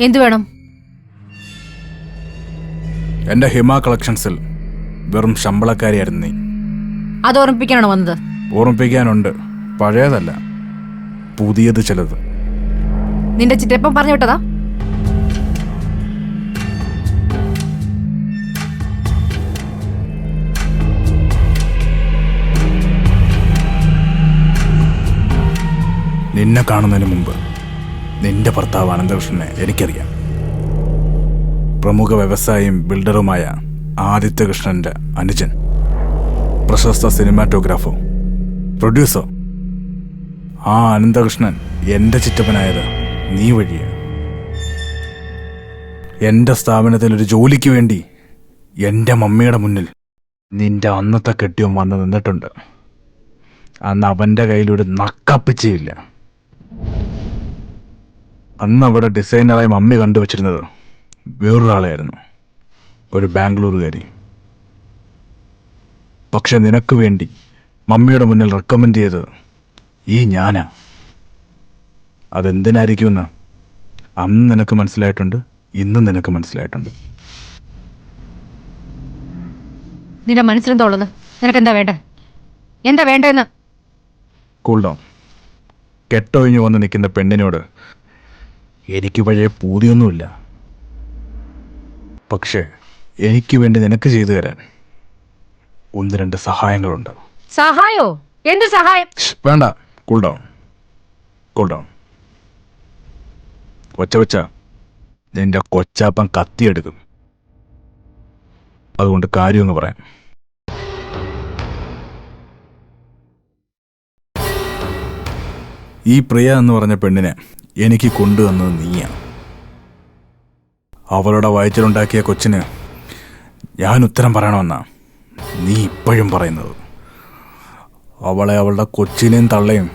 എന്തു വേണം? എന്റെ ഹിമ കളക്ഷൻസിൽ വെറും ശമ്പളക്കാരിയായിരുന്നു നീ. അത് ഓർമ്മിപ്പിക്കാനാണോ വന്നത്? ഓർമ്മിപ്പിക്കാനുണ്ട്, പഴയതല്ല, പുതിയത് ചിലത്. നിന്റെ ചിറ്റപ്പം പറഞ്ഞു വിട്ടതാ? നിന്നെ കാണുന്നതിന് മുമ്പ് നിന്റെ ഭർത്താവ് അനന്തകൃഷ്ണനെ എനിക്കറിയാം. പ്രമുഖ വ്യവസായിയും ബിൽഡറുമായ ആദിത്യകൃഷ്ണന്റെ അനുജൻ, പ്രശസ്ത സിനിമാറ്റോഗ്രാഫർ, പ്രൊഡ്യൂസർ. ആ അനന്തകൃഷ്ണൻ എന്റെ ചിറ്റപ്പനായത് നീ വഴിയാണ്. എന്റെ സ്ഥാപനത്തിൽ ഒരു ജോലിക്ക് വേണ്ടി എന്റെ മമ്മിയുടെ മുന്നിൽ നിന്റെ അന്നത്തെ കെട്ടിയും വന്ന് നിന്നിട്ടുണ്ട്. അന്ന് അവന്റെ കയ്യിലൊരു നക്കപ്പിച്ചയില്ല. അന്ന് അവിടെ ഡിസൈനറായി മമ്മി കണ്ടുവച്ചിരുന്നത് വേറൊരാളായിരുന്നു, ഒരു ബാംഗ്ലൂരുകാരി. പക്ഷെ നിനക്ക് വേണ്ടി മമ്മിയുടെ മുന്നിൽ റെക്കമെൻഡ് ചെയ്തത് ഈ ഞാനാ. അതെന്തിനായിരിക്കുമെന്ന് അന്ന് നിനക്ക് മനസ്സിലായിട്ടുണ്ട്, ഇന്നും നിനക്ക് മനസ്സിലായിട്ടുണ്ട്. നിന്റെ മനസ്സിലെന്താ ഉള്ളത്? നിനക്ക് എന്താ വേണ്ട? എന്താ വേണ്ടെന്ന്? Cool down. കെട്ടൊഴിഞ്ഞു വന്ന് നിൽക്കുന്ന പെണ്ണിനോട് എനിക്ക് പഴയ പൂതിയൊന്നുമില്ല. പക്ഷേ എനിക്ക് വേണ്ടി നിനക്ക് ചെയ്തു തരാൻ ഒന്ന് രണ്ട് സഹായങ്ങളുണ്ട്. സഹായോ? എന്ത് സഹായം? വേണ്ട, കൂൾ ഡൗൺ, കൂൾ ഡൗൺ. കൊച്ച നിന്റെ കൊച്ചാപ്പൻ കത്തിയെടുക്കും. അതുകൊണ്ട് കാര്യമൊന്ന് പറയാം. ഈ പ്രിയ എന്ന് പറഞ്ഞ പെണ്ണിനെ എനിക്ക് കൊണ്ടുവന്നത് നീയാണ്. അവളുടെ വയറ്റിലുണ്ടാക്കിയ കൊച്ചിന് ഞാൻ ഉത്തരം പറയണമെന്നാ നീ ഇപ്പോഴും പറയുന്നത്. അവളെ, അവളുടെ കൊച്ചിനെയും തള്ളയും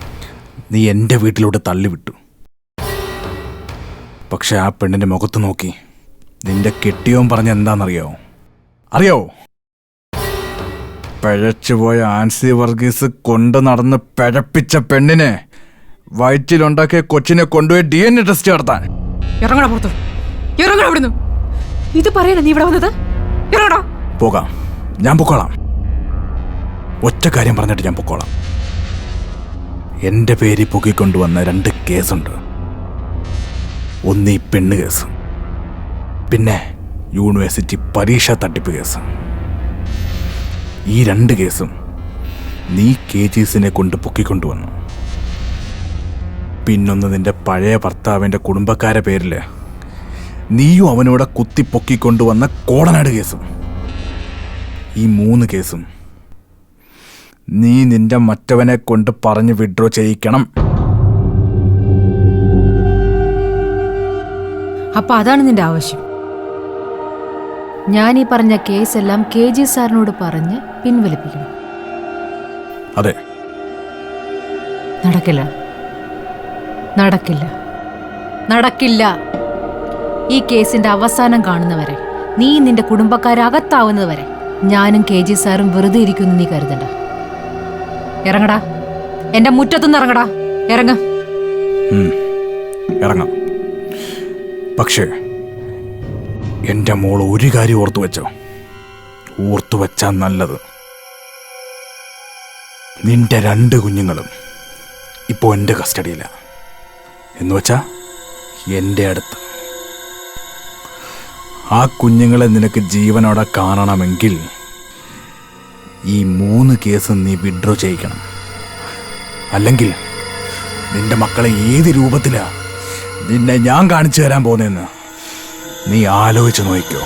നീ എൻ്റെ വീട്ടിലൂടെ തള്ളിവിട്ടു. പക്ഷെ ആ പെണ്ണിൻ്റെ മുഖത്ത് നോക്കി നിന്റെ കെട്ടിയോൻ പറഞ്ഞ എന്താണെന്നറിയാവോ? അറിയാവോ? പിഴച്ചുപോയ ആൻസി വർഗീസ് കൊണ്ടു നടന്ന് പിഴപ്പിച്ച പെണ്ണിനെ വയറ്റിലുണ്ടാക്കിയ കൊച്ചിനെ കൊണ്ടുപോയി DNA ടെസ്റ്റ് നടത്താൻ. ഇറങ്ങടാ പുറത്ത്, ഇറങ്ങടാ ഇവിടുന്ന്. ഇത് പറയണ നീ ഇവിടെ വന്നത്? ഇറങ്ങടാ. പോകാം, ഞാൻ പൊക്കോളാം. ഒറ്റ കാര്യം പറഞ്ഞിട്ട് ഞാൻ പൊക്കോളാം. എൻ്റെ പേരിൽ പൊക്കിക്കൊണ്ടുവന്ന 2 കേസുണ്ട്. ഒന്ന് ഈ പെണ്ണ് കേസ്, പിന്നെ യൂണിവേഴ്സിറ്റി പരീക്ഷ തട്ടിപ്പ് കേസ്. ഈ 2 കേസും നീ KGസിനെ കൊണ്ട് പൊക്കിക്കൊണ്ടുവന്നു. പിന്നൊന്ന് നിന്റെ പഴയ ഭർത്താവിൻ്റെ കുടുംബക്കാരെ പേരിൽ നീയും അവനോടെ കുത്തിപ്പൊക്കിക്കൊണ്ടുവന്ന കോടനാട് കേസും. ഈ 3 കേസും നീ നിന്റെ മറ്റവനെ കൊണ്ട് പറഞ്ഞ് വിഡ്രോ ചെയ്യിക്കണം. അപ്പൊ അതാണ് നിന്റെ ആവശ്യം? ഞാൻ ഈ പറഞ്ഞ കേസെല്ലാം KG സാറിനോട് പറഞ്ഞ് പിൻവലിപ്പിക്കണം? അതെ. നടക്കില്ല, നടക്കില്ല, നടക്കില്ല. ഈ കേസിന്റെ അവസാനം കാണുന്നവരെ, നീ നിന്റെ കുടുംബക്കാരകത്താവുന്നതുവരെ ഞാനും KG സാറും വെറുതെ ഇരിക്കുന്നു നീ കരുതണ്ട. ഇറങ്ങടാ, എന്റെ മുറ്റത്തുനിന്ന് ഇറങ്ങടാ, ഇറങ്ങ. ഇറങ്ങാം. പക്ഷേ എൻ്റെ മോൾ ഒരു കാര്യം ഓർത്തു വെച്ചോ, ഓർത്തു വെച്ചാ നല്ലത്. നിന്റെ 2 കുഞ്ഞുങ്ങളും ഇപ്പോൾ എൻ്റെ കസ്റ്റഡിയിലാണ്. എന്നുവെച്ചാ എൻ്റെ അടുത്ത്. ആ കുഞ്ഞുങ്ങളെ നിനക്ക് ജീവനോടെ കാണണമെങ്കിൽ ഈ 3 കേസ് നീ വിഡ്രോ ചെയ്യിക്കണം. അല്ലെങ്കിൽ നിന്റെ മക്കളെ ഏത് രൂപത്തിലാ നിന്നെ ഞാൻ കാണിച്ചു തരാൻ പോകുന്നതെന്ന് നീ ആലോചിച്ച് നോക്കിക്കോ.